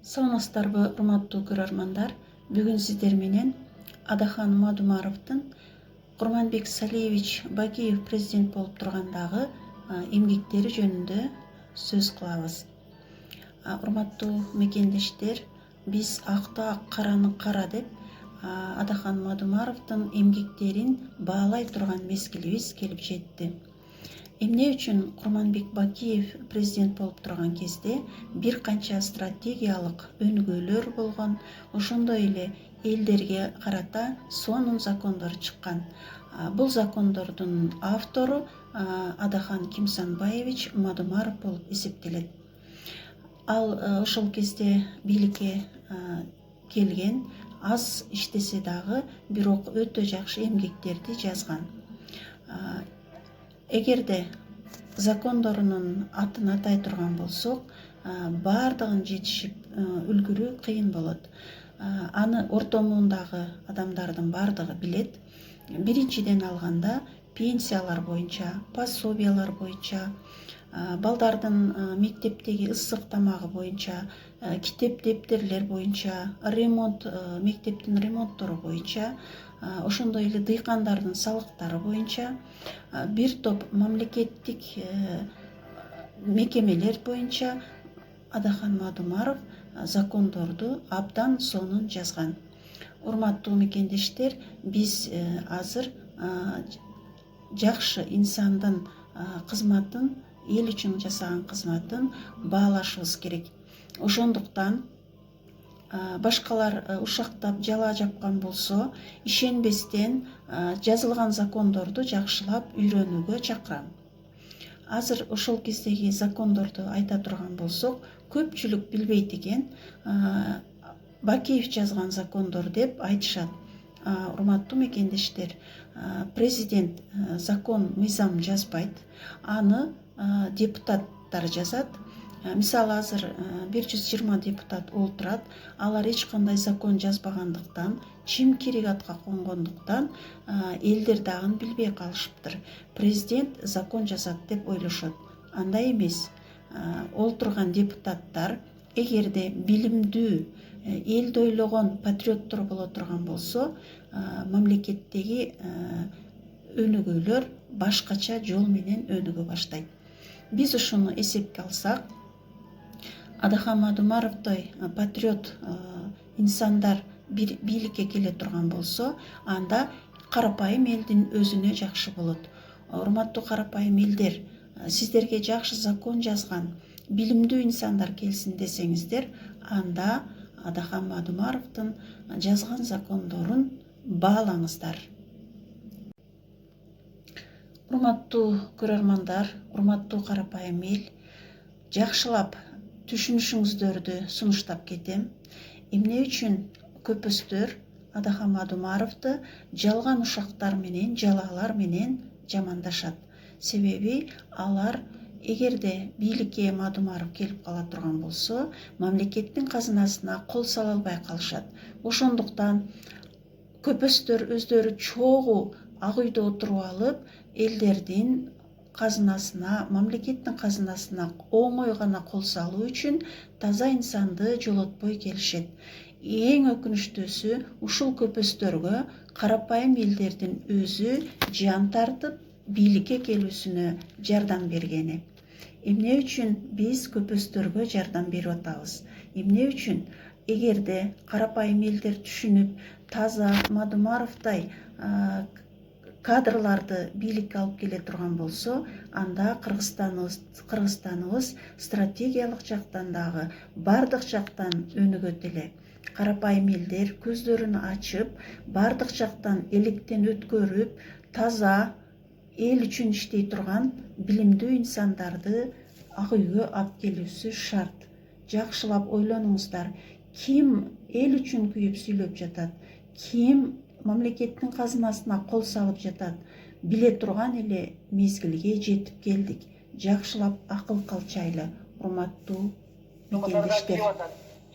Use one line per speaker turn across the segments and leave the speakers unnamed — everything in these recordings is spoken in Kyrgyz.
Саламатсыздарбы, урматтуу көрөрмандар. Бүгүн сиздер менен Адахан Мадумаровдун Курманбек Салиевич Бакиев президент болуп тургандагы эмгектери жөнүндө сөз кылабыз. Урматтуу мекендештер, биз акты ак, караны кара деп Адахан Мадумаровдун эмгектерин баалай турган мезгилибиз келип жетти. Эмне үчүн Курманбек Бакиев президент болуп турган кезде бир канча стратегиялык өнүгүүлөр болгон, ошондой эле элдерге карата сонун закондор чыккан. Бул закондордун автору Адахан Кимсанбаевич Мадумаров болуп эсептелет. Ал ошол кезде бийликке келген, аз иштесе дагы, бирок өтө жакшы эмгектерди жазган. Эгерде закондорунун атын атай турган болсок, баардыгын жетишип үлгүрүү кыйын болот. Аны орто муундагы адамдардын баардыгы билет. Биринчиден алганда пенсиялар боюнча, пособиялар боюнча, балдардын мектептеги ысык тамагы боюнча, китеп дептерлер боюнча, ремонт, мектептин ремонттору боюнча, ошондой эле дыйкандардын салыктары боюнча, бир топ мамлекеттик мекемелер боюнча Адахан Мадумаров закондорду абдан сонун жазган. Урматтуу мекендештер, биз азыр жакшы инсандын кызматын, эл үчүн жасаган кызматын баалашыбыз керек. Ошондуктан башкалар ушактап жала жапкан болсо, ишенбестен жазылган закондорду жакшылап үйрөнүүгө чакырам. Азыр ошол кездеги закондорду айта турган болсок, көпчүлүк билбейт экен. Бакиев жазган закондор деп айтышат. Урматтуу мекендештер, президент закон, мыйзам жазбайт, аны депутаттар жазат. Мисалы, азыр 120 депутат олтурат, алар эч кандай закон жазбагандыктан, чимкирик атка конгондуктан элдер дагы билбей калышыптыр. Президент закон жазат деп ойлошот. Андай эмес. Олтурган депутаттар эгерде билимдүү, элди ойлогон патриоттор боло турган болсо, мамлекеттеги өнүгүүлөр башкача жол менен өнүгө баштайт. Биз ушуну эсепке алсак, Адахан Мадумаровдой патриот инсандар бийликке келе турган болсо, анда карапайым элдин өзүнө жакшы болот. Урматтуу карапайым элдер, сиздерге жакшы закон жазган, билимдүү инсандар келсин десеңиздер, анда Адахан Мадумаровдун жазган закондорун баалаңыздар. Урматтуу көрөрмандар, урматтуу карапайым эл, жакшылап түшүнүшүңүздөрдү сунуштап кетем. Эмне үчүн көпөстөр Адахан Мадумаровду жалган ушактар менен, жалаалар менен жамандашат? Себеби алар эгерде бийликке Мадумаров келип кала турган болсо, мамлекеттин казынасына кол сала албай калышат. Ошондуктан көпөстөр өздөрү чогуу ак үйдө отуруп алып, элдердин казынасына, мамлекеттин казынасына оңой гана кол салуу үчүн таза инсанды жолотпой келишет. Эң өкүнүчтүүсү, ушул көпөстөргө карапайым элдердин өзү жан тартып, бийликке келүүсүнө жардам бергени. Эмне үчүн биз көпөстөргө жардам берип атабыз? Эмне үчүн? Эгерде карапайым элдер түшүнүп, таза Мадумаровдой кадрларды бийликке алып келе турган болсо, анда Кыргызстаныбыз стратегиялык жактан дагы бардык жактан өнүгөт эле. Карапайым элдер көздөрүн ачып, бардык жактан электен өткөрүп, таза эл үчүн иштей турган билимдүү инсандарды ак үйгө алып келүүсү шарт. Жакшылап ойлонуңуздар. Ким эл үчүн күйүп сүйлөп жатат? Ким мамлекеттин казынасына кол салып жатат? Биле турган эле мезгилге жетип келдик. Жакшылап акыл кылчайлы, урматтуу мекендештер.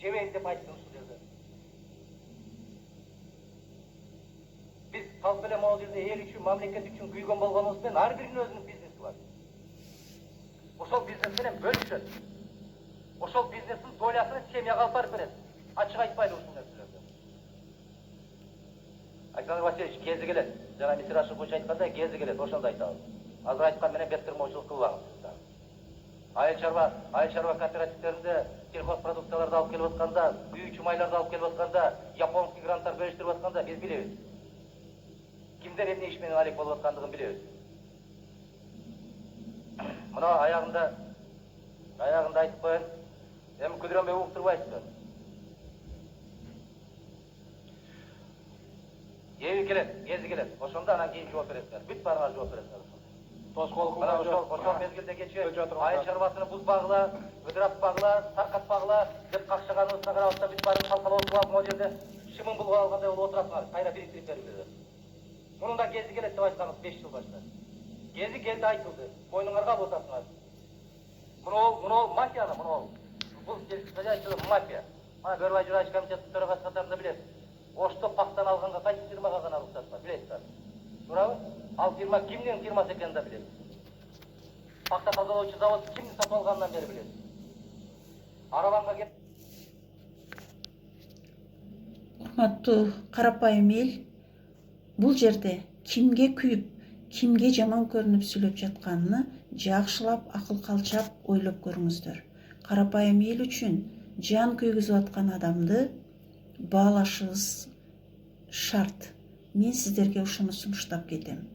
Жебейин деп айтты ушул жерде. Биз халк менен могул жерде эл үчүн, мамлекет үчүн күйгөн болгонубуз менен ар биринин өзүнүн бизнеси бар. Ошол бизнес менен бөлүшөт. ошол бизнестин долясын семьяга алып барып берет. Ачык айтпайлы ушул нерселерди. Александр Васильевич кези келет. Жана Мисрашев боюнча айтканда кези келет, ошондо айтабыз. Азыр айткан менен беттирмоочулук кылбаңыз. Айыл чарба кооперативтеринде сельхозпродукцияларды алып келип атканда, күйүүчү майларды алып келип атканда, японский гранттар бөлүштүрүп атканда биз билебиз. Кимдер эмне иш менен алек болуп аткандыгын билебиз. Мына аягында айтып коеюн. Эми күдүрөмбөй уктурбайсызбы? Эви келет, ези келет. Ошондо анан кийин жооп бересиздер. Бүт баарыңар жооп бересиздер. Мына ошол мезгилде кечээ айыл чарбасыны бузбагыла, ыдыратпагыла, таркатпагыла деп какшаганыбызга карабастан бүт баарын калкалап отуруп могу жерде шымын булгап алгандай болуп отурасыңар. Кайра бириктирип бериңер. Мунун да кези келет деп айтканбыз 5 жыл башта. Кези келди айтылды. Мойнуңарга алып отасыңар. Муну мафияны, бул хозяйство мафия. Мана Бөрбай Журайч комитеттин төрагасы катарында билет. Ошто пактан алганга кайсы фирмага гана уруксат бар, билесиздер. Туурабы? Ал фирма кимдин фирмасы экенин да билет. Пакта тазалоочу завод кимдин сатып алганынан бери билет. Арабанга кеп.
Урматтуу карапайым эл, бул жерде кимге күйүп, кимге жаман көрүнүп сүйлөп жатканын жакшылап акыл калчап ойлоп көрүңүздөр. Карапайым эл үчүн жан күйгүзүп аткан адамды баалашыбыз шарт. Мен сиздерге ушуну сунуштап кетем.